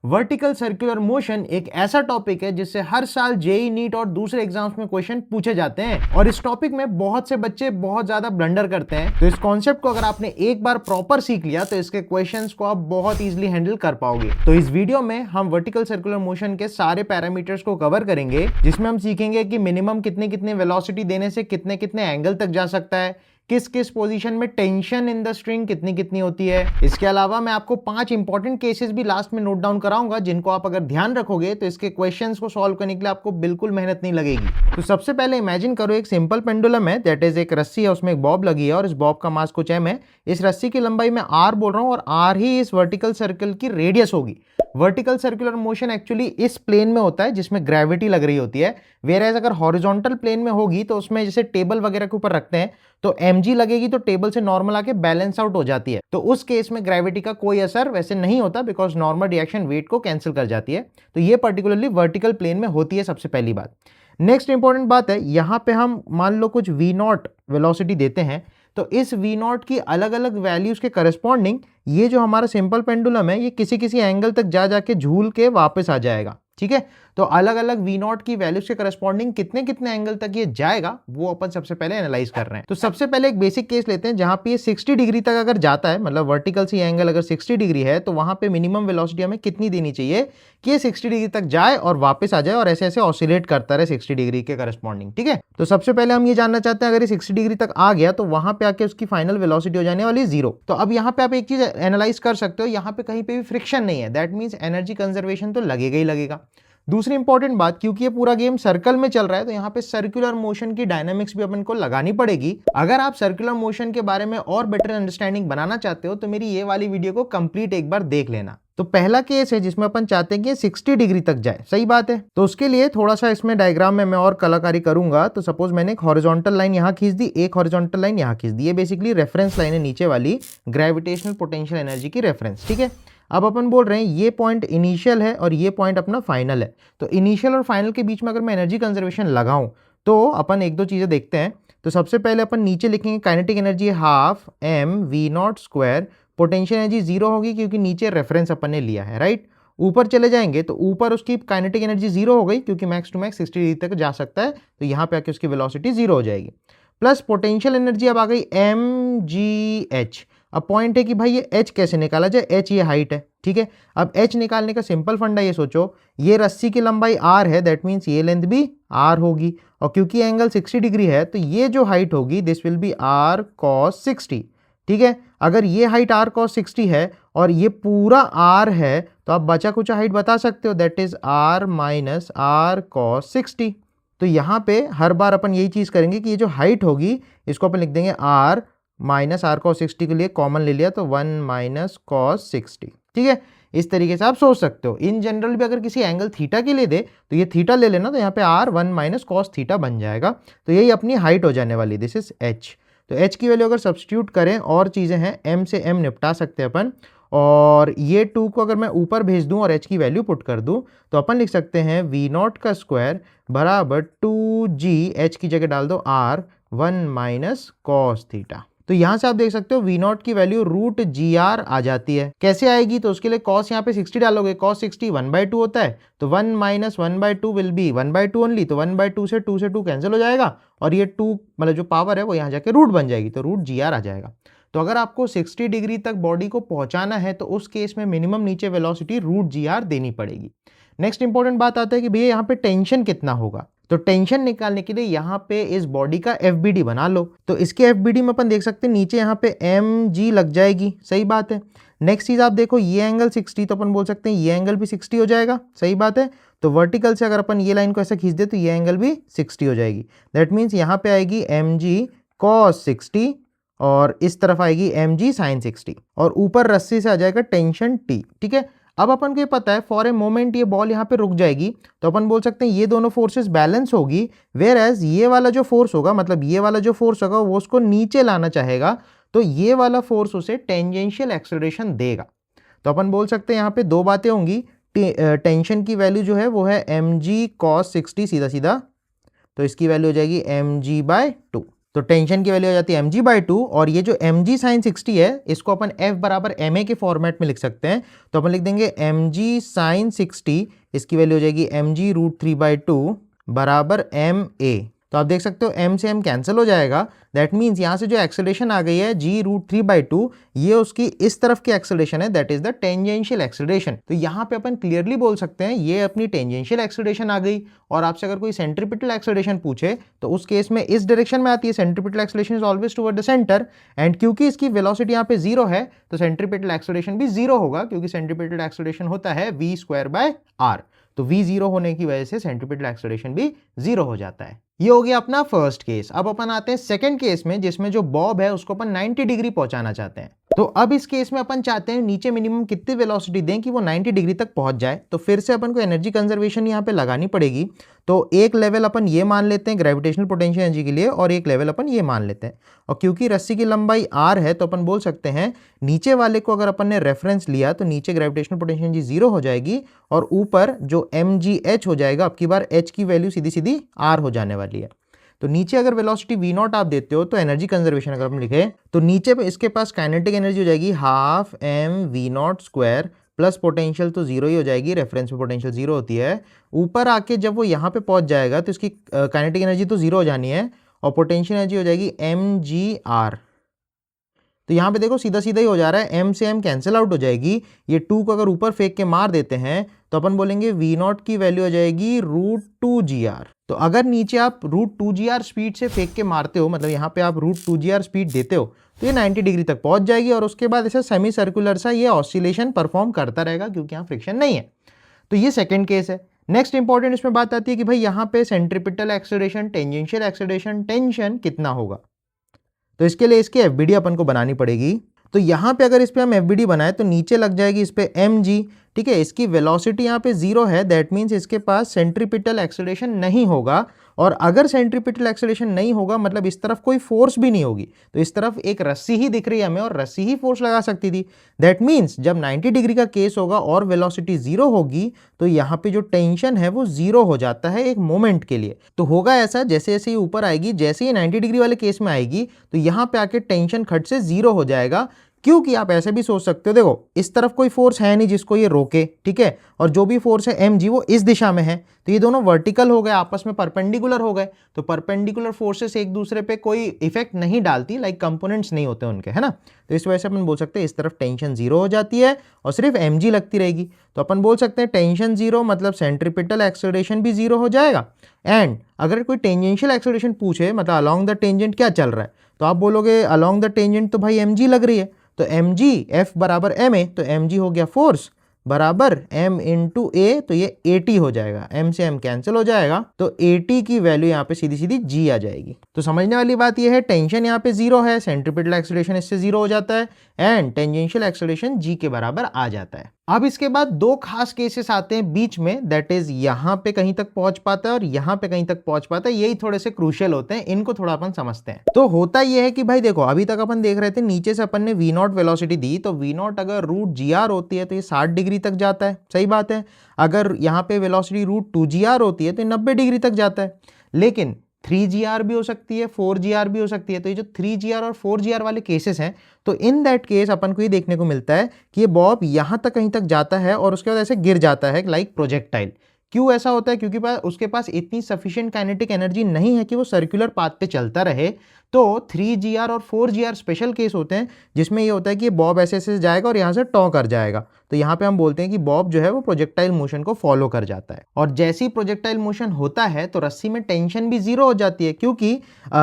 Vertical circular motion एक ऐसा topic है जिससे हर साल जेई नीट और दूसरे एग्जाम्स में क्वेश्चन पूछे जाते हैं और इस टॉपिक में बहुत से बच्चे बहुत ज्यादा ब्लंडर करते हैं। तो इस कॉन्सेप्ट को अगर आपने एक बार प्रॉपर सीख लिया तो इसके क्वेश्चंस को आप बहुत इजीली हैंडल कर पाओगे। तो इस वीडियो में हम वर्टिकल सर्कुलर मोशन के सारे पैरामीटर्स को कवर करेंगे, जिसमें हम सीखेंगे कि मिनिमम कितने कितने वेलोसिटी देने से कितने कितने एंगल तक जा सकता है, किस किस पोजीशन में टेंशन इन द स्ट्रिंग कितनी कितनी होती है। इसके अलावा मैं आपको 5 इंपॉर्टेंट केसेस भी लास्ट में नोट डाउन कराऊंगा, जिनको आप अगर ध्यान रखोगे तो इसके क्वेश्चंस को सॉल्व करने के लिए आपको बिल्कुल मेहनत नहीं लगेगी। तो सबसे पहले इमेजिन करो एक सिंपल पेंडुलम है, दैट इज एक रस्सी है, उसमें एक बॉब लगी है और इस बॉब का मास कुछ m है। इस रस्सी की लंबाई मैं r बोल रहा हूं और r ही इस वर्टिकल सर्कल की रेडियस होगी। वर्टिकल सर्कुलर मोशन एक्चुअली इस प्लेन में होता है जिसमें ग्रेविटी लग रही होती है, वेयर अगर हॉरिजॉन्टल प्लेन में होगी तो उसमें जैसे टेबल वगैरह के ऊपर रखते हैं तो mg लगेगी तो टेबल से नॉर्मल आके बैलेंस आउट हो जाती है। तो उस केस में ग्रेविटी का कोई असर वैसे नहीं होता, बिकॉज नॉर्मल रिएक्शन वेट को कैंसिल कर जाती है। तो ये पर्टिकुलरली वर्टिकल प्लेन में होती है सबसे पहली बात। नेक्स्ट इंपॉर्टेंट बात है, यहां पे हम मान लो कुछ v0 वेलोसिटी देते हैं, तो इस v0 की अलग अलग वैल्यूज के करस्पॉन्डिंग ये जो हमारा सिंपल पेंडुलम है ये किसी किसी एंगल तक जा जाके झूल के वापस आ जाएगा। ठीक है, तो अलग अलग v0 की वैल्यूज के करस्पॉन्डिंग कितने कितने एंगल तक ये जाएगा वो अपन सबसे पहले एनालाइज कर रहे हैं। तो सबसे पहले एक बेसिक केस लेते हैं जहां पे ये 60 डिग्री तक अगर जाता है, मतलब वर्टिकल से एंगल अगर 60 डिग्री है तो वहां पे मिनिमम वेलोसिटी हमें कितनी देनी चाहिए कि ये 60 डिग्री तक जाए और वापस आ जाए और ऐसे ऐसे ऑसिलेट करता रहे 60 डिग्री के करस्पॉन्डिंग। ठीक है, तो सबसे पहले हम ये जानना चाहते हैं अगर ये 60 डिग्री तक आ गया तो वहां पे आके उसकी फाइनल वेलोसिटी हो जाने वाली 0। तो अब यहाँ पे आप एक चीज एनालाइज कर सकते हो, यहाँ पे कहीं पे भी फ्रिक्शन नहीं है, दैट मीन्स एनर्जी कंजर्वेशन तो लगेगा ही लगेगा। दूसरी इंपॉर्टेंट बात, क्योंकि ये पूरा गेम सर्कल में चल रहा है तो यहाँ पे सर्कुलर मोशन की डायनामिक्स भी अपन को लगानी पड़ेगी। अगर आप सर्कुलर मोशन के बारे में और बेटर अंडरस्टैंडिंग बनाना चाहते हो तो मेरी ये वाली वीडियो को कंप्लीट एक बार देख लेना। तो पहला केस है जिसमें अपन चाहते हैं कि 60 डिग्री तक जाए, सही बात है। तो उसके लिए थोड़ा सा इसमें डायग्राम में मैं और कलाकारी करूंगा। तो सपोज मैंने एक हॉरिजॉन्टल लाइन यहाँ खींच दी, एक हॉरिजॉन्टल लाइन यहाँ खींच दी, ये बेसिकली रेफरेंस लाइन है नीचे वाली, ग्रेविटेशनल पोटेंशियल एनर्जी की रेफरेंस। ठीक है, अब अपन बोल रहे हैं ये पॉइंट इनिशियल है और ये पॉइंट अपना फाइनल है। तो इनिशियल और फाइनल के बीच में अगर मैं एनर्जी कंजर्वेशन लगाऊं तो अपन एक दो चीजें देखते हैं। तो सबसे पहले अपन नीचे लिखेंगे kinetic energy half m v0 square, potential energy 0 होगी क्योंकि नीचे रेफरेंस अपन ने लिया है, राइट। ऊपर चले जाएंगे तो ऊपर उसकी काइनेटिक एनर्जी 0 हो गई क्योंकि मैक्स टू मैक्स 60 डिग्री तक जा सकता है, तो यहाँ पे आके उसकी वेलोसिटी 0 हो जाएगी। प्लस पोटेंशियल एनर्जी अब आ गई mgh। अब पॉइंट है कि भाई ये h कैसे निकाला जाए, h ये हाइट है। ठीक है, अब h निकालने का सिंपल फंडा ये सोचो, ये रस्सी की लंबाई r है, दैट मीन्स ये लेंथ भी r होगी, और क्योंकि एंगल 60 डिग्री है तो ये जो हाइट होगी this will be r cos 60। ठीक है, अगर ये हाइट r cos 60 है और ये पूरा r है तो आप बचा कुछ हाइट बता सकते हो, that is r minus r cos 60। तो यहाँ पे हर बार अपन यही चीज करेंगे कि ये जो हाइट होगी इसको अपन लिख देंगे r माइनस आर कॉस 60 के लिए कॉमन ले लिया तो 1 माइनस कॉस 60। ठीक है, इस तरीके से आप सोच सकते हो। इन जनरल भी अगर किसी एंगल थीटा के लिए दे तो ये थीटा ले लेना, तो यहाँ पे r 1 माइनस कॉस थीटा बन जाएगा। तो यही अपनी हाइट हो जाने वाली, दिस इज h। तो h की वैल्यू अगर सब्स्टिट्यूट करें और चीज़ें हैं, m से m निपटा सकते हैं अपन, और ये 2 को अगर मैं ऊपर भेज दूं और h की वैल्यू पुट कर दूं तो अपन लिख सकते हैं v0 का स्क्वायर बराबर 2g, h की जगह डाल दो r 1 माइनस कॉस थीटा। तो यहां से आप देख सकते हो v0 की वैल्यू रूट जी आर आ जाती है। कैसे आएगी, तो उसके लिए cos यहाँ पे 60 डालोगे, cos 60 1/2 होता है, तो 1 माइनस 1/2 विल बी 1/2 ओनली, तो 1/2 से 2 कैंसिल हो जाएगा और ये 2 मतलब जो पावर है वो यहाँ जाके रूट बन जाएगी, तो रूट जी आर आ जाएगा। तो अगर आपको 60 डिग्री तक बॉडी को पहुंचाना है तो उस केस में मिनिमम नीचे वेलोसिटी रूट जी आर देनी पड़ेगी। नेक्स्ट इंपॉर्टेंट बात आता है कि भैया यहाँ पे टेंशन कितना होगा। तो टेंशन निकालने के लिए यहाँ पे इस बॉडी का FBD बना लो। तो इसके FBD में अपन देख सकते हैं नीचे यहाँ पे mg लग जाएगी, सही बात है। नेक्स्ट चीज आप देखो, ये एंगल 60 तो अपन बोल सकते हैं ये एंगल भी 60 हो जाएगा, सही बात है। तो वर्टिकल से अगर अपन ये लाइन को ऐसा खींच दे तो ये एंगल भी 60 हो जाएगी, दैट मीन्स यहाँ पे आएगी mg cos 60 और इस तरफ आएगी mg sin 60 और ऊपर रस्सी से आ जाएगा टेंशन T। ठीक है, अब अपन को ये पता है फॉर ए मोमेंट ये बॉल यहाँ पे रुक जाएगी, तो अपन बोल सकते हैं ये दोनों फोर्सेस बैलेंस होगी, वेयर एज ये वाला जो फोर्स होगा, मतलब ये वाला जो फोर्स होगा वो उसको नीचे लाना चाहेगा, तो ये वाला फोर्स उसे टेंजेंशियल एक्सेलरेशन देगा। तो अपन बोल सकते हैं यहाँ पे दो बातें होंगी, टेंशन की वैल्यू जो है वो है mg cos 60 सीधा सीधा, तो इसकी वैल्यू हो जाएगी mg/2। तो टेंशन की वैल्यू हो जाती है mg/2 और ये जो mg sin 60 है इसको अपन f बराबर ma के फॉर्मेट में लिख सकते हैं। तो अपन लिख देंगे mg sin 60, इसकी वैल्यू हो जाएगी mg√3/2 बराबर ma। तो आप देख सकते हो m से m कैंसिल हो जाएगा। दैट मीन्स यहाँ से जो एक्सेलरेशन आ गई है g√3/2 ये उसकी इस तरफ की एक्सेलरेशन है, that is the tangential acceleration. तो यहाँ पे अपन क्लियरली बोल सकते हैं ये अपनी टेंजेंशियल एक्सेलरेशन आ गई। और आपसे अगर कोई सेंट्रीपिटल एक्सेलरेशन पूछे तो उस केस में इस डायरेक्शन में आती है, centripetal acceleration is always toward the centre. And क्योंकि इसकी वेलोसिटी यहाँ पे जीरो है तो सेंट्रीपिटल एक्सेलरेशन भी जीरो होगा, क्योंकि सेंट्रीपिटल एक्सेलरेशन होता है v²/r। तो v जीरो होने की वजह से सेंट्रीपिटल एक्सेलरेशन भी जीरो हो जाता है। ये हो गया अपना फर्स्ट केस। अब अपन आते हैं सेकंड केस में, जिसमें जो बॉब है उसको अपन 90 डिग्री पहुंचाना चाहते हैं। तो अब इस केस में अपन चाहते हैं नीचे मिनिमम कितनी वेलोसिटी दें कि वो 90 डिग्री तक पहुंच जाए। तो फिर से अपन को एनर्जी कंजर्वेशन यहाँ पे लगानी पड़ेगी। तो एक लेवल अपन ये मान लेते हैं ग्रेविटेशनल पोटेंशियल एनर्जी के लिए और एक लेवल अपन ये मान लेते हैं। और क्योंकि रस्सी की लंबाई r है तो अपन बोल सकते हैं नीचे वाले को अगर अपन ने रेफरेंस लिया तो नीचे ग्रेविटेशनल पोटेंशियल एनर्जी जीरो हो जाएगी और ऊपर जो mgh हो जाएगा, अब की बार h की वैल्यू सीधी सीधी r हो जाने वाली है। तो नीचे अगर वेलोसिटी v0 आप देते हो तो एनर्जी कंजर्वेशन अगर हम लिखे तो नीचे पे इसके पास काइनेटिक एनर्जी हो जाएगी हाफ mv0² प्लस पोटेंशियल तो जीरो ही हो जाएगी, रेफरेंस में पोटेंशियल जीरो होती है। ऊपर आके जब वो यहाँ पे पहुंच जाएगा तो इसकी काइनेटिक एनर्जी तो जीरो हो जानी है और पोटेंशियल एनर्जी हो जाएगी mgr। तो यहाँ पे देखो सीधा सीधा ही हो जा रहा है, m से m कैंसिल आउट हो जाएगी। ये 2 को अगर ऊपर फेंक के मार देते हैं तो अपन बोलेंगे v0 की वैल्यू हो जाएगी √2gr। तो अगर नीचे आप √2gr स्पीड से फेंक के मारते हो, मतलब यहाँ पे आप √2gr स्पीड देते हो तो ये 90 डिग्री तक पहुंच जाएगी और उसके बाद ऐसा सेमी सर्कुलर सा ये ऑसिलेशन परफॉर्म करता रहेगा क्योंकि यहाँ फ्रिक्शन नहीं है। तो ये सेकेंड केस है। नेक्स्ट इंपॉर्टेंट इसमें बात आती है कि भाई यहाँ पे centripetal acceleration, tangential acceleration, tension कितना होगा। तो इसके लिए इसकी एफबीडी अपन को बनानी पड़ेगी। तो यहाँ पे अगर इस पे हम एफबीडी बनाए तो नीचे लग जाएगी इस पे mg, ठीक है। इसकी वेलोसिटी यहाँ पे जीरो है, दैट मीन्स इसके पास सेंट्रीपिटल एक्सेलरेशन नहीं होगा। और अगर सेंट्रीपिटल एक्सेलरेशन नहीं होगा मतलब इस तरफ कोई फोर्स भी नहीं होगी, तो इस तरफ एक रस्सी ही दिख रही है हमें और रस्सी ही फोर्स लगा सकती थी। दैट मीन्स जब 90 डिग्री का केस होगा और वेलोसिटी जीरो होगी तो यहाँ पे जो टेंशन है वो जीरो हो जाता है एक मोमेंट के लिए। तो होगा ऐसा, जैसे जैसे ये ऊपर आएगी, जैसे ही 90 डिग्री वाले केस में आएगी तो यहाँ पे आके टेंशन खट से जीरो हो जाएगा। क्योंकि आप ऐसे भी सोच सकते हो, देखो इस तरफ कोई फोर्स है नहीं जिसको ये रोके, ठीक है, और जो भी फोर्स है mg वो इस दिशा में है, तो ये दोनों वर्टिकल हो गए, आपस में परपेंडिकुलर हो गए। तो परपेंडिकुलर फोर्सेस एक दूसरे पे कोई इफेक्ट नहीं डालती, लाइक कंपोनेंट्स नहीं होते उनके, है ना। तो इस वजह से अपन बोल सकते हैं इस तरफ टेंशन जीरो हो जाती है और सिर्फ mg लगती रहेगी। तो अपन बोल सकते हैं टेंशन जीरो मतलब सेंट्रीपिटल एक्सेलरेशन भी जीरो हो जाएगा। एंड अगर कोई टेंजेंशियल एक्सेलरेशन पूछे, मतलब अलोंग द टेंजेंट क्या चल रहा है, तो आप बोलोगे अलोंग द टेंजेंट तो भाई mg लग रही है, तो mg F बराबर ma, तो mg हो गया फोर्स बराबर m इंटू a, तो ये 80 हो जाएगा, m से m कैंसिल हो जाएगा, तो 80 की वैल्यू यहाँ पे सीधी सीधी g आ जाएगी। तो समझने वाली बात ये है, टेंशन यहाँ पे जीरो है, सेंट्रीपिटल एक्सेलरेशन इससे जीरो हो जाता है एंड टेंजेंशियल एक्सेलरेशन g के बराबर आ जाता है। अब इसके बाद दो खास केसेस आते हैं बीच में, दैट इज यहाँ पे कहीं तक पहुंच पाता है और यहाँ पे कहीं तक पहुंच पाता है। यही थोड़े से क्रूशियल होते हैं, इनको थोड़ा अपन समझते हैं। तो होता यह है कि भाई देखो अभी तक अपन देख रहे थे नीचे से अपन ने v0 वेलोसिटी दी, तो v0 अगर √gr होती है तो ये 60 डिग्री तक जाता है, सही बात है। अगर यहाँ पे वेलोसिटी √2gr होती है तो ये 90 डिग्री तक जाता है। लेकिन 3gr भी हो सकती है, 4gr भी हो सकती है। तो ये जो 3gr और 4gr वाले केसेस हैं, तो इन दैट केस अपन को ये देखने को मिलता है कि ये बॉब यहाँ तक कहीं तक जाता है और उसके बाद ऐसे गिर जाता है लाइक प्रोजेक्टाइल। क्यों ऐसा होता है? क्योंकि उसके पास इतनी सफिशिएंट काइनेटिक एनर्जी नहीं है कि वो सर्कुलर पाथ पे चलता रहे। तो 3gr और 4gr स्पेशल केस होते हैं जिसमें ये होता है कि ये बॉब ऐसे ऐसे जाएगा और यहाँ से टॉ कर जाएगा। तो यहाँ पे हम बोलते हैं कि बॉब जो है वो प्रोजेक्टाइल मोशन को फॉलो कर जाता है। और जैसे ही प्रोजेक्टाइल मोशन होता है तो रस्सी में टेंशन भी जीरो हो जाती है, क्योंकि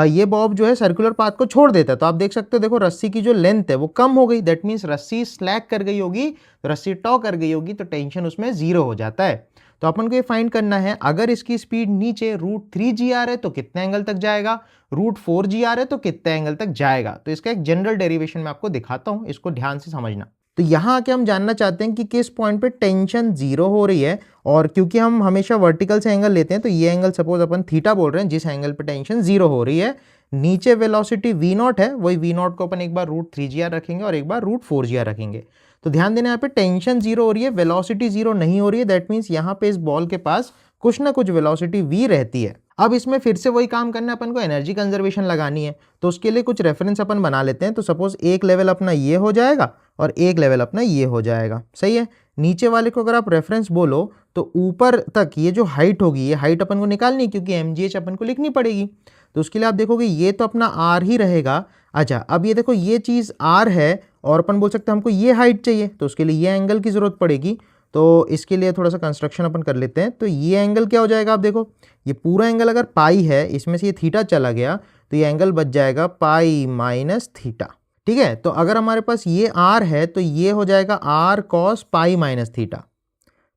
ये बॉब जो है सर्कुलर पाथ को छोड़ देता है। तो आप देख सकते हो, देखो रस्सी की जो लेंथ है वो कम हो गई, दैट मीन्स रस्सी स्लैक कर गई होगी, रस्सी टॉ कर गई होगी, तो टेंशन उसमें जीरो हो जाता है। तो अपन को ये फाइंड करना है, अगर इसकी स्पीड नीचे √3gr है तो कितने एंगल तक जाएगा, √4gr है तो कितने एंगल तक जाएगा। तो इसका एक जनरल डेरिवेशन मैं आपको दिखाता हूं, इसको ध्यान से समझना। तो यहाँ आके हम जानना चाहते हैं कि किस पॉइंट पे टेंशन जीरो हो रही है, और क्योंकि हम हमेशा वर्टिकल से एंगल लेते हैं तो ये एंगल सपोज अपन थीटा बोल रहे हैं, जिस एंगल पे टेंशन जीरो हो रही है। नीचे वेलोसिटी v0 है, वही v0 को अपन एक बार √3gr रखेंगे और एक बार √4gr रखेंगे। तो ध्यान देना, यहाँ पे टेंशन जीरो हो रही है, वेलोसिटी जीरो नहीं हो रही है, दैट मीन्स यहाँ पे इस बॉल के पास कुछ ना कुछ वेलोसिटी v रहती है। अब इसमें फिर से वही काम करना है, अपन को एनर्जी कंजर्वेशन लगानी है। तो उसके लिए कुछ रेफरेंस अपन बना लेते हैं। तो सपोज एक लेवल अपना ये हो जाएगा और एक लेवल अपना ये हो जाएगा, सही है। नीचे वाले को अगर आप रेफरेंस बोलो तो ऊपर तक ये जो हाइट होगी, ये हाइट अपन को निकालनी है क्योंकि mgh अपन को लिखनी पड़ेगी। तो उसके लिए आप देखोगे ये तो अपना r ही रहेगा। अच्छा, अब ये देखो ये चीज़ r है और अपन बोल सकते हैं हमको ये हाइट चाहिए, तो उसके लिए ये एंगल की ज़रूरत पड़ेगी। तो इसके लिए थोड़ा सा कंस्ट्रक्शन अपन कर लेते हैं। तो ये एंगल क्या हो जाएगा, आप देखो ये पूरा एंगल अगर पाई है, इसमें से ये थीटा चला गया तो ये एंगल बच जाएगा पाई माइनस थीटा, ठीक है। तो अगर हमारे पास ये r है तो ये हो जाएगा r cos pi minus theta.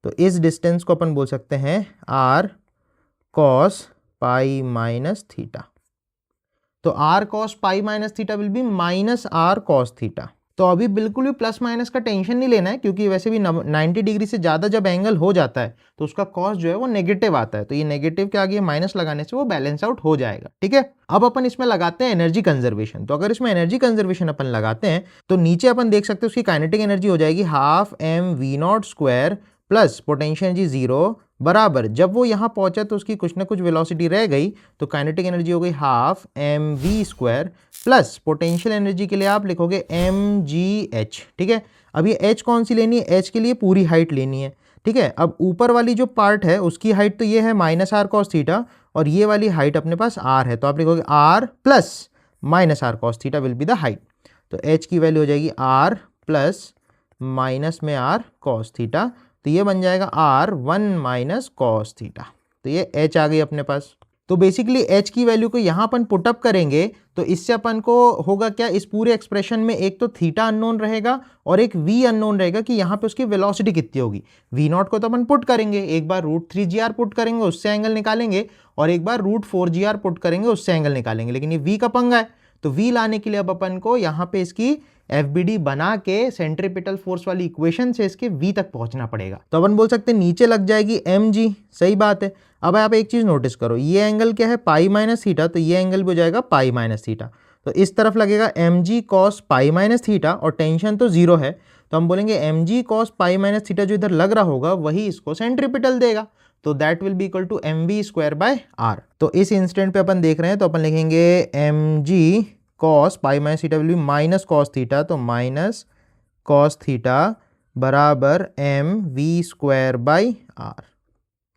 तो इस डिस्टेंस को अपन बोल सकते हैं r cos pi minus theta. तो r cos pi minus theta will be minus r cos theta. तो अभी बिल्कुल भी प्लस माइनस का टेंशन नहीं लेना है क्योंकि वैसे भी 90 डिग्री से ज़्यादा जब एंगल हो जाता है तो उसका कॉस जो है वो नेगेटिव आता है। तो ये नेगेटिव के आगे माइनस लगाने से वो बैलेंस आउट हो जाएगा, ठीक है। अब अपन इसमें लगाते हैं एनर्जी कंजर्वेशन। तो अगर इसमें एनर्जी कंजर्वेशन अपन लगाते हैं तो नीचे अपन देख सकते हैं उसकी काइनेटिक एनर्जी हो जाएगी half mv0² plus potential energy 0 बराबर, जब वो यहाँ पहुंचा तो उसकी कुछ ना कुछ वेलोसिटी रह गई तो काइनेटिक एनर्जी हो गई half mv² plus potential energy के लिए आप लिखोगे mgh, ठीक है। अब ये h कौन सी लेनी है, h के लिए पूरी हाइट लेनी है, ठीक है। अब ऊपर वाली जो पार्ट है उसकी हाइट तो ये है माइनस r कॉस थीटा और ये वाली हाइट अपने पास r है, तो आप लिखोगे r plus minus r cos theta will be the height. तो h की वैल्यू हो जाएगी r प्लस माइनस में r कॉस थीटा, तो ये बन जाएगा r1 माइनस कॉस थीटा। तो ये h आ गई अपने पास। तो बेसिकली h की वैल्यू को यहाँ अपन पुटअप करेंगे तो इससे अपन को होगा क्या, इस पूरे एक्सप्रेशन में एक तो थीटा अननोन रहेगा और एक v अननोन रहेगा कि यहाँ पे उसकी वेलोसिटी कितनी होगी। v0 को तो अपन पुट करेंगे, एक बार √3gr पुट करेंगे उससे एंगल निकालेंगे और एक बार √4gr पुट करेंगे उससे एंगल निकालेंगे, लेकिन ये v का पंगा है। तो v लाने के लिए अब अपन को यहाँ पे इसकी FBD बना के सेंट्रीपिटल फोर्स वाली इक्वेशन से इसके v तक पहुंचना पड़ेगा। तो अपन बोल सकते हैं नीचे लग जाएगी mg, सही बात है। अब आप एक चीज नोटिस करो, ये एंगल क्या है पाई माइनस थीटा, तो ये एंगल भी हो जाएगा पाई माइनस थीटा। तो इस तरफ लगेगा mg cos pi minus theta और टेंशन तो जीरो है, तो हम बोलेंगे mg cos pi minus theta जो इधर लग रहा होगा वही इसको सेंट्रीपिटल देगा। तो that will be equal to mv²/r। तो इस इंस्टेंट पे अपन देख रहे हैं तो अपन लिखेंगे mg cos pi minus theta will be minus cos theta, तो माइनस कॉस थीटा बराबर mv²/r,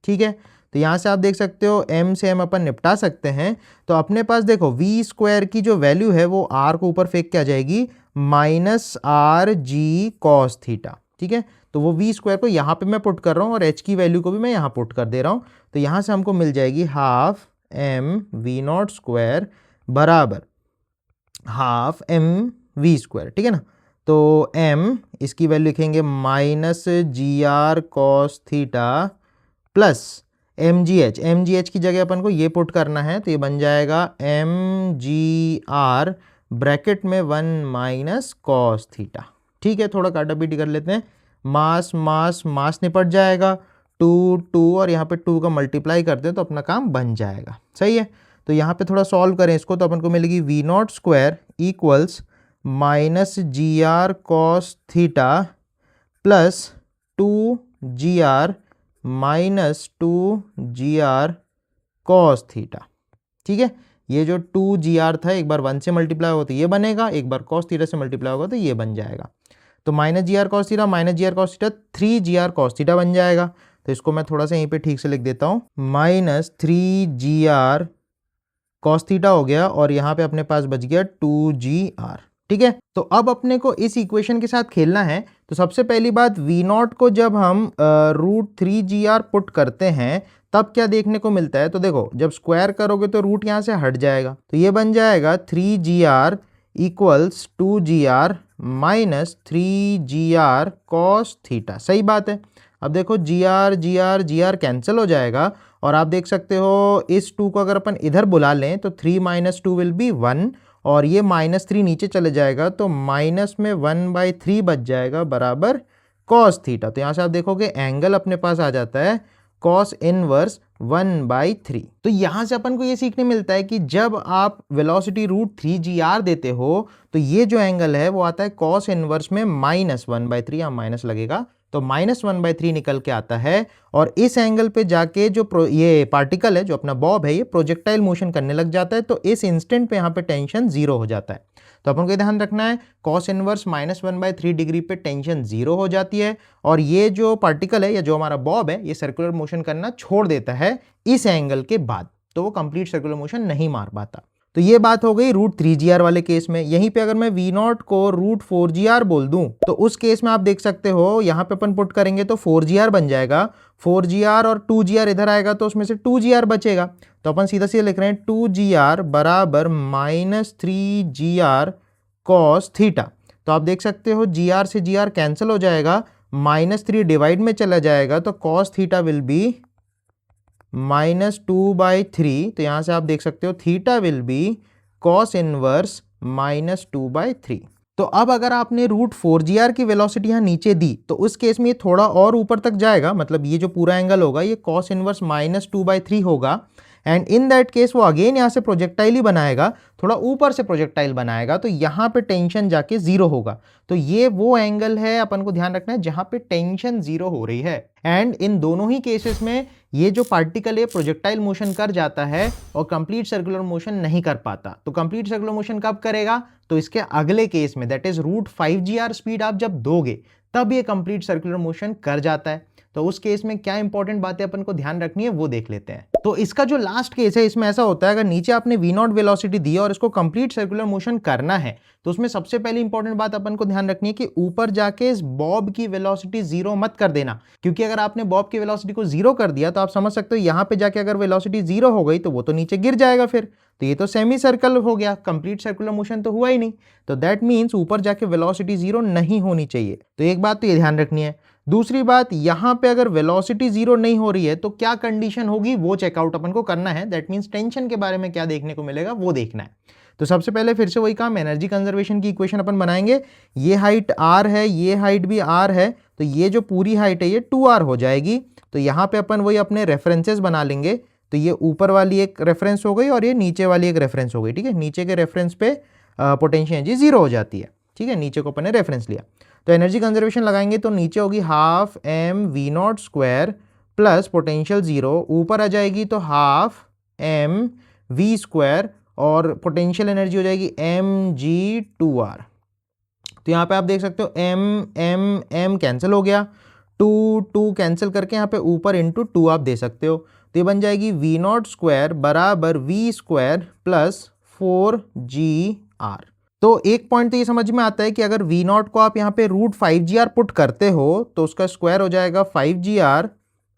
ठीक है। तो यहाँ से आप देख सकते हो m से m अपन निपटा सकते हैं। तो अपने पास देखो v² की जो वैल्यू है वो r को ऊपर फेंक के आ जाएगी माइनस rg कॉस थीटा, ठीक है। तो वो v² को यहाँ पे मैं पुट कर रहा हूँ और h की वैल्यू को भी मैं यहाँ पुट कर दे रहा हूँ। तो यहाँ से हमको मिल जाएगी हाफ mv0² बराबर हाफ mv², ठीक है ना। तो m इसकी वैल्यू लिखेंगे minus gr cos theta plus mgh की जगह अपन को ये पुट करना है तो ये बन जाएगा mgr ब्रैकेट में 1 माइनस कॉस थीटा, ठीक है। थोड़ा काटा पीटी कर लेते हैं, मास मास मास निपट जाएगा, 2 और यहाँ पे 2 का मल्टीप्लाई कर दें तो अपना काम बन जाएगा, सही है। तो यहाँ पे थोड़ा सॉल्व करें इसको तो अपन को मिलेगी v0² equals minus gr cos theta plus 2gr minus 2gr cos theta, ठीक है। ये जो 2gr था एक बार 1 से मल्टीप्लाई होगा तो ये बनेगा, एक बार कॉस थीटा से मल्टीप्लाई होगा तो ये बन जाएगा। तो minus gr cos theta minus gr cos theta 3gr cos theta बन जाएगा। तो इसको मैं थोड़ा सा यहीं पे ठीक से लिख देता हूँ, माइनस 3gr कॉस थीटा हो गया और यहाँ पे अपने पास बच गया 2gr, ठीक है। तो अब अपने को इस इक्वेशन के साथ खेलना है। तो सबसे पहली बात v0 को जब हम √3gr पुट करते हैं तब क्या देखने को मिलता है, तो देखो जब स्क्वायर करोगे तो रूट यहाँ से हट जाएगा, तो ये बन जाएगा 3gr equals 2gr minus 3gr cos theta, सही बात है। अब देखो gr कैंसिल हो जाएगा और आप देख सकते हो इस 2 को अगर अपन इधर बुला लें तो 3 माइनस 2 विल बी 1 और ये -3 नीचे चले जाएगा तो माइनस में 1/3 बच जाएगा बराबर कॉस थीटा। तो यहाँ से आप देखोगे एंगल अपने पास आ जाता है कॉस इनवर्स 1/3। तो यहाँ से अपन को ये सीखने मिलता है कि जब आप वेलोसिटी √3gr देते हो तो ये जो एंगल है वो आता है कॉस इनवर्स में -1/3, यहाँ माइनस लगेगा तो -1/3 निकल के आता है। और इस एंगल पे जाके जो ये पार्टिकल है, जो अपना बॉब है, ये प्रोजेक्टाइल मोशन करने लग जाता है। तो इस इंस्टेंट पे यहाँ पे टेंशन 0 हो जाता है। तो अपन को ध्यान रखना है, cos इनवर्स -1/3 डिग्री पे टेंशन 0 हो जाती है और ये जो पार्टिकल है या जो हमारा बॉब है, ये सर्कुलर मोशन करना छोड़ देता है इस एंगल के बाद, तो वो कंप्लीट सर्कुलर मोशन नहीं मार पाता। तो ये बात हो गई √3gr वाले केस में। यहीं पे अगर मैं V0 को √4gr बोल दूं तो उस केस में आप देख सकते हो, यहाँ पे अपन पुट करेंगे तो 4gr बन जाएगा। 4gr और 2gr इधर आएगा तो उसमें से 2gr बचेगा। तो अपन सीधा सीधा लिख रहे हैं 2gr बराबर -3gr cos थीटा। तो आप देख सकते हो gr से gr कैंसिल हो जाएगा, -3 डिवाइड में चला जाएगा, तो cos थीटा विल बी -2/3। तो यहां से आप देख सकते हो theta will be cos inverse -2/3। तो अब अगर आपने √4gr की वेलोसिटी यहाँ नीचे दी तो उस केस में ये थोड़ा और ऊपर तक जाएगा, मतलब ये जो पूरा एंगल होगा ये cos इनवर्स -2/3 होगा। एंड इन दैट केस वो अगेन यहाँ से प्रोजेक्टाइल ही बनाएगा, थोड़ा ऊपर से प्रोजेक्टाइल बनाएगा, तो यहाँ पे टेंशन जाके 0 होगा। तो ये वो एंगल है, अपन को ध्यान रखना है, जहां पे टेंशन 0 हो रही है। एंड इन दोनों ही केसेस में ये जो पार्टिकल है प्रोजेक्टाइल मोशन कर जाता है और कंप्लीट सर्कुलर मोशन नहीं कर पाता। तो कंप्लीट सर्कुलर मोशन कब करेगा? तो इसके अगले केस में, दैट इज √5gr स्पीड आप जब दोगे तब ये कंप्लीट सर्कुलर मोशन कर जाता है। तो उस केस में क्या इंपॉर्टेंट बातें अपन को ध्यान रखनी है वो देख लेते हैं। तो इसका जो लास्ट केस है, इसमें ऐसा होता है, अगर नीचे आपने V0 वेलोसिटी दी और इसको कंप्लीट सर्कुलर मोशन करना है तो उसमें सबसे पहली इंपॉर्टेंट बात अपन को ध्यान रखनी है कि ऊपर जाके इस बॉब की वेलोसिटी 0 मत कर देना, क्योंकि अगर आपने बॉब की वेलोसिटी को 0 कर दिया तो आप समझ सकते हो यहाँ पे जाके अगर वेलोसिटी 0 हो गई तो वो तो नीचे गिर जाएगा फिर, तो ये तो सेमी सर्कल हो गया, कंप्लीट सर्कुलर मोशन तो हुआ ही नहीं। तो दैट मीन्स ऊपर जाके वेलोसिटी 0 नहीं होनी चाहिए। तो एक बात तो ये ध्यान रखनी है। दूसरी बात, यहां पे अगर वेलोसिटी 0 नहीं हो रही है तो क्या कंडीशन होगी वो चेकआउट अपन को करना है। दैट मींस टेंशन के बारे में क्या देखने को मिलेगा वो देखना है। तो सबसे पहले फिर से वही काम, एनर्जी कंजर्वेशन की इक्वेशन अपन बनाएंगे। ये हाइट r है, ये हाइट भी r है, तो ये जो पूरी हाइट है ये 2r हो जाएगी। तो यहाँ पे अपन वही अपने रेफरेंसेस बना लेंगे। तो ये ऊपर वाली एक रेफरेंस हो गई और ये नीचे वाली एक रेफरेंस हो गई। ठीक है, नीचे के रेफरेंस पे पोटेंशियल एनर्जी 0 हो जाती है। ठीक है, नीचे को अपन ने रेफरेंस लिया। तो एनर्जी कंजर्वेशन लगाएंगे तो नीचे होगी ½ mv0² प्लस पोटेंशियल 0, ऊपर आ जाएगी तो ½ mv² और पोटेंशियल एनर्जी हो जाएगी mg2r। तो यहाँ पे आप देख सकते हो m कैंसिल हो गया, 2 कैंसिल करके यहाँ पे ऊपर इंटू 2 आप दे सकते हो। तो ये बन जाएगी V0² बराबर v² प्लस 4gr। तो एक पॉइंट तो ये समझ में आता है कि अगर V0 को आप यहाँ पे √5gr पुट करते हो तो उसका स्क्वायर हो जाएगा 5gr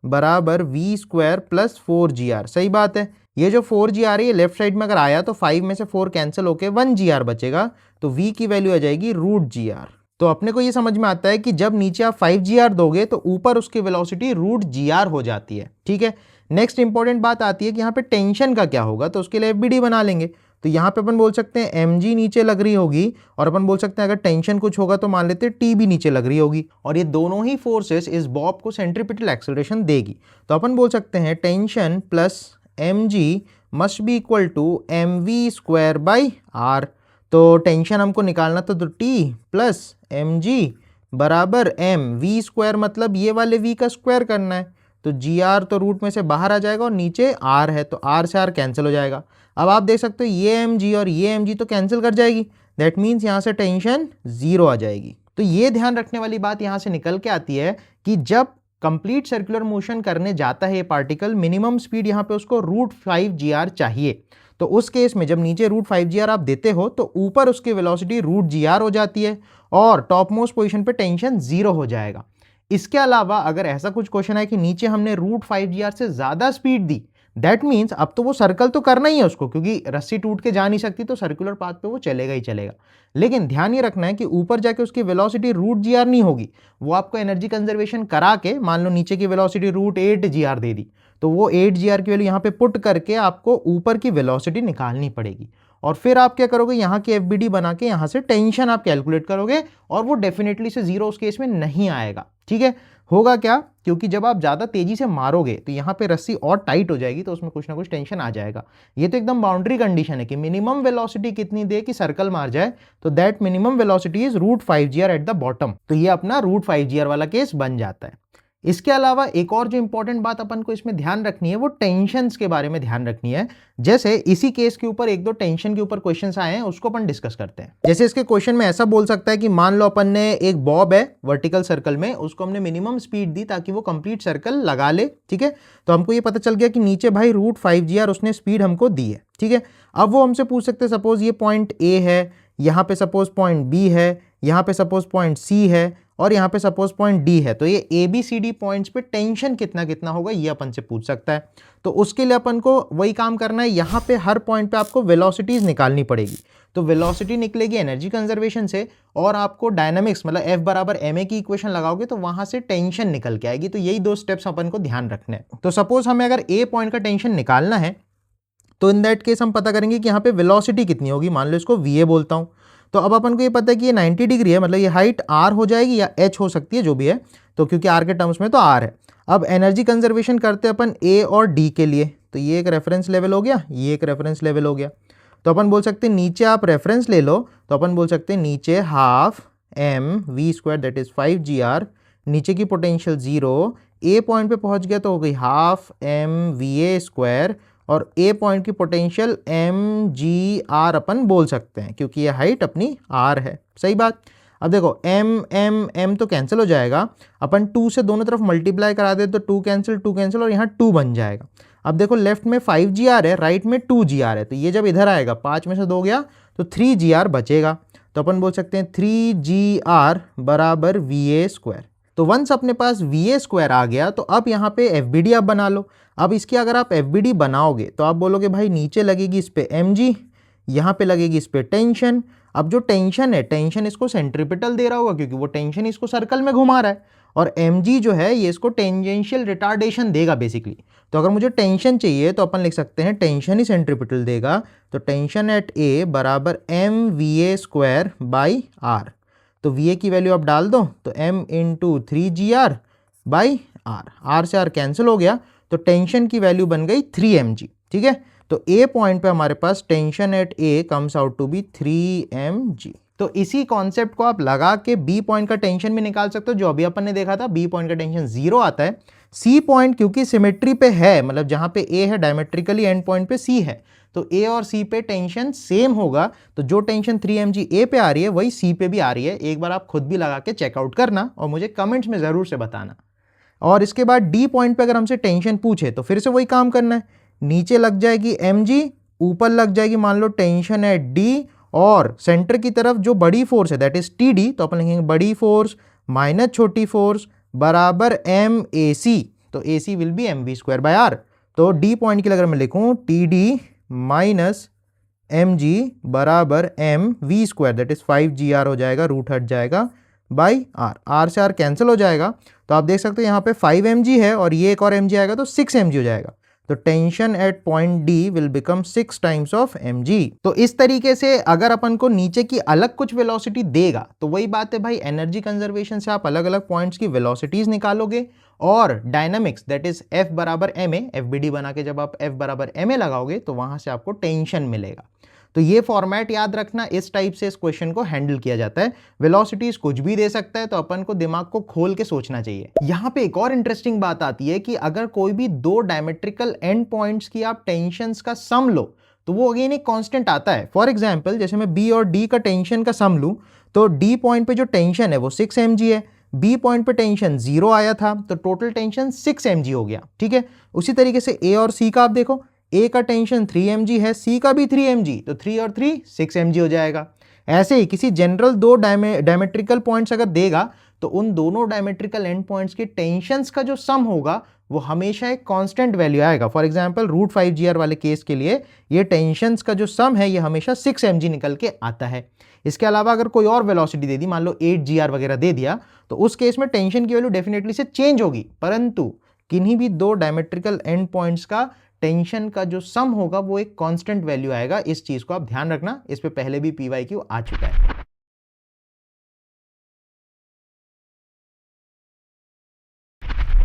बराबर v² प्लस 4gr। सही बात है, ये जो 4gr है ये लेफ्ट साइड में अगर आया तो 5 में से 4 कैंसिल होके 1gr बचेगा, तो v की वैल्यू आ जाएगी √gr। तो अपने को ये समझ में आता है कि जब नीचे आप 5gr दोगे तो ऊपर उसकी वेलोसिटी √gr हो जाती है। ठीक है, नेक्स्ट इंपॉर्टेंट बात आती है कि यहाँ पे टेंशन का क्या होगा, तो उसके लिए FBD बना लेंगे। तो यहाँ पे अपन बोल सकते हैं mg नीचे लग रही होगी और अपन बोल सकते हैं अगर टेंशन कुछ होगा तो मान लेते हैं T भी नीचे लग रही होगी, और ये दोनों ही फोर्सेस इस बॉब को सेंट्रीपिटल एक्सेलरेशन देगी। तो अपन बोल सकते हैं tension plus mg must be equal to mv²/r। तो टेंशन हमको निकालना तो T प्लस mg बराबर mv² मतलब ये वाले v का स्क्वायर करना है, तो gr तो रूट में से बाहर आ जाएगा और नीचे r है तो r से r कैंसिल हो जाएगा। अब आप देख सकते हो ये mg और ये mg तो कैंसिल कर जाएगी, दैट मीन्स यहाँ से टेंशन 0 आ जाएगी। तो ये ध्यान रखने वाली बात यहाँ से निकल के आती है कि जब कंप्लीट सर्कुलर मोशन करने जाता है ये पार्टिकल, मिनिमम स्पीड यहाँ पे उसको √5gr चाहिए। तो उस केस में जब नीचे √5gr आप देते हो तो ऊपर उसकी वेलोसिटी √gr हो जाती है और टॉप मोस्ट पोजिशन पे टेंशन 0 हो जाएगा। इसके अलावा अगर ऐसा कुछ क्वेश्चन है कि नीचे हमने √5gr से ज्यादा स्पीड दी, दैट मीन्स अब तो वो सर्कल तो करना ही है उसको, क्योंकि रस्सी टूट के जा नहीं सकती तो सर्कुलर पाथ पे वो चलेगा ही चलेगा। लेकिन ध्यान ये रखना है कि ऊपर जाके उसकी वेलोसिटी √gr नहीं होगी, वो आपको एनर्जी कंजर्वेशन करा के, मान लो नीचे की वेलोसिटी √8gr दे दी, तो वो 8gr की वैल्यू यहाँ पे पुट करके आपको ऊपर की वेलोसिटी निकालनी पड़ेगी। और फिर आप क्या करोगे, यहाँ की FBD बना के यहाँ से टेंशन आप कैलकुलेट करोगे और वो डेफिनेटली से 0 उस केस में नहीं आएगा। ठीक है, होगा क्या, क्योंकि जब आप ज़्यादा तेजी से मारोगे तो यहाँ पे रस्सी और टाइट हो जाएगी, तो उसमें कुछ ना कुछ टेंशन आ जाएगा। ये तो एकदम बाउंड्री कंडीशन है कि मिनिमम वेलोसिटी कितनी दे कि सर्कल मार जाए, तो that minimum velocity is √5 GR at the bottom. तो ये अपना √5 GR वाला केस बन जाता है। इसके अलावा एक और जो इंपॉर्टेंट बात अपन को इसमें ध्यान रखनी है वो टेंशन्स के बारे में ध्यान रखनी है। जैसे इसी केस के ऊपर एक दो टेंशन के ऊपर क्वेश्चंस आए हैं, उसको अपन डिस्कस करते हैं। जैसे इसके क्वेश्चन में ऐसा बोल सकता है कि मान लो अपन ने एक बॉब है वर्टिकल सर्कल में, उसको हमने मिनिमम स्पीड दी ताकि वो कंप्लीट सर्कल लगा ले, ठीक है। तो हमको ये पता चल गया कि नीचे भाई √5 GR उसने स्पीड हमको दी है, ठीक है। अब वो हमसे पूछ सकते हैं, सपोज ये पॉइंट ए है, यहाँ पे सपोज पॉइंट बी है, यहाँ पे सपोज पॉइंट सी है और यहाँ पे सपोज पॉइंट डी है, तो ये ABCD पॉइंट्स पे टेंशन कितना कितना होगा ये अपन से पूछ सकता है। तो उसके लिए अपन को वही काम करना है, यहाँ पे हर पॉइंट पे आपको वेलोसिटीज निकालनी पड़ेगी। तो वेलोसिटी निकलेगी एनर्जी कंजर्वेशन से, और आपको डायनामिक्स मतलब F बराबर ma की इक्वेशन लगाओगे तो वहां से टेंशन निकल के आएगी। तो यही दो स्टेप्स अपन को ध्यान रखने हैं। तो सपोज हमें अगर A पॉइंट का टेंशन निकालना है तो इन दैट केस हम पता करेंगे कि यहाँ पे वेलोसिटी कितनी होगी। मान लो इसको VA बोलता हूँ। तो अब अपन को ये पता है कि ये 90 डिग्री है, मतलब ये हाइट R हो जाएगी या H हो सकती है, जो भी है। तो क्योंकि R के टर्म्स में तो R है। अब एनर्जी कंजर्वेशन करते हैं अपन A और D के लिए, तो ये एक रेफरेंस लेवल हो गया, ये एक रेफरेंस लेवल हो गया। तो अपन बोल सकते हैं नीचे आप रेफरेंस ले लो, तो अपन बोल सकते हैं नीचे ½ mv² दैट इज 5 GR, नीचे की पोटेंशियल 0, A पॉइंट पे पहुंच गया तो हो गई ½ mva², और A पॉइंट की पोटेंशियल mgr अपन बोल सकते हैं क्योंकि ये हाइट अपनी R है। सही बात। अब देखो m तो कैंसिल हो जाएगा, अपन 2 से दोनों तरफ मल्टीप्लाई करा दे तो 2 कैंसिल और यहाँ 2 बन जाएगा। अब देखो लेफ्ट में 5 GR है, राइट में 2 GR है, तो ये जब इधर आएगा 5 में से 2 गया तो 3 GR बचेगा। तो अपन बोल सकते हैं 3 GR बराबर VA²। तो वंस अपने पास VA² आ गया तो अब यहाँ पे FBD आप बना लो। अब इसकी अगर आप FBD बनाओगे तो आप बोलोगे भाई नीचे लगेगी इस पे mg, यहाँ पे लगेगी इस पे टेंशन। अब जो टेंशन है, टेंशन इसको सेंट्रीपिटल दे रहा होगा क्योंकि वो टेंशन इसको सर्कल में घुमा रहा है, और mg जो है ये इसको टेंजेंशियल रिटार्डेशन देगा बेसिकली। तो अगर मुझे टेंशन चाहिए तो अपन लिख सकते हैं टेंशन ही सेंट्रीपिटल देगा, तो टेंशन एट A बराबर mva² बाई R। तो VA की वैल्यू आप डाल दो तो m × 3 GR by R, R से R कैंसिल हो गया, तो टेंशन की वैल्यू बन गई 3 mg, ठीक है। तो A पॉइंट पे हमारे पास tension at A comes out to B 3 mg। तो इसी कॉन्सेप्ट को आप लगा के B पॉइंट का टेंशन भी निकाल सकते हो, जो अभी अपन ने देखा था B पॉइंट का टेंशन 0 आता है। C पॉइंट क्योंकि सिमेट्री पे है, मतलब जहां पे A है डायमेट्रिकली एंड पॉइंट पे C है, तो A और C पे टेंशन सेम होगा। तो जो टेंशन 3 mg A पे आ रही है वही C पे भी आ रही है। एक बार आप खुद भी लगा के चेकआउट करना और मुझे कमेंट्स में जरूर से बताना। और इसके बाद D पॉइंट पे अगर हमसे टेंशन पूछे तो फिर से वही काम करना है, नीचे लग जाएगी mg, ऊपर लग जाएगी मान लो टेंशन है D, और सेंटर की तरफ जो बड़ी फोर्स है दैट इज TD, तो अपन लिखेंगे बड़ी फोर्स माइनस छोटी फोर्स बराबर MAC। तो AC will be mv² by R। तो D पॉइंट के लिए अगर मैं लिखूं TD माइनस mg बराबर mv² दैट इज 5 GR हो जाएगा, रूट हट जाएगा बाई R, R से R कैंसिल हो जाएगा। तो आप देख सकते हो यहाँ पे 5 mg है और ये एक और mg आएगा तो 6 mg हो जाएगा। तो tension eight point D will become 6 times of mg। तो इस तरीके से अगर अपन को नीचे की अलग कुछ वेलोसिटी देगा तो वही बात है भाई, एनर्जी कंजर्वेशन से आप अलग अलग पॉइंट्स की वेलोसिटीज निकालोगे, और डायनामिक्स दैट इज F बराबर ma, FBD बना के जब आप F बराबर ma लगाओगे तो वहां से आपको टेंशन मिलेगा। तो ये फॉर्मेट याद रखना, इस टाइप से इस क्वेश्चन को हैंडल किया जाता है। वेलोसिटीज कुछ भी दे सकता है, तो अपन को दिमाग को खोल के सोचना चाहिए। यहाँ पे एक और इंटरेस्टिंग बात आती है कि अगर कोई भी दो डायमेट्रिकल एंड पॉइंट्स की आप टेंशंस का सम लो तो वो अगेन एक कांस्टेंट आता है। फॉर एग्जांपल जैसे मैं B और D का टेंशन का सम लूं तो D पॉइंट पे जो टेंशन है वो 6 mg है, B पॉइंट पे टेंशन 0 आया था तो टोटल टेंशन 6 mg हो गया, ठीक है। उसी तरीके से A और C का आप देखो, A का टेंशन 3 mg है, C का भी 3 mg, तो 3 और 3 6 mg हो जाएगा। ऐसे ही किसी जनरल दो डायमेट्रिकल पॉइंट्स अगर देगा तो उन दोनों डायमेट्रिकल एंड पॉइंट्स के टेंशंस का जो सम होगा वो हमेशा एक कांस्टेंट वैल्यू आएगा। फॉर एग्जांपल √5 GR वाले केस के लिए ये टेंशंस का जो सम है ये हमेशा 6 mg निकल के आता है। इसके अलावा अगर कोई और वेलोसिटी दे दी, मान लो 8 GR वगैरह दे दिया, तो उस केस में टेंशन की वैल्यू डेफिनेटली से चेंज होगी, परंतु किन्हीं भी दो डायमेट्रिकल एंड पॉइंट्स का टेंशन का जो सम होगा वो एक कांस्टेंट वैल्यू आएगा। इस चीज को आप ध्यान रखना, इस पे पहले भी PYQ आ चुका है।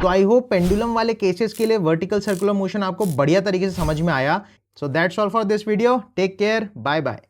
तो आई होप पेंडुलम वाले केसेस के लिए वर्टिकल सर्कुलर मोशन आपको बढ़िया तरीके से समझ में आया। So that's all for this video, take care, bye bye.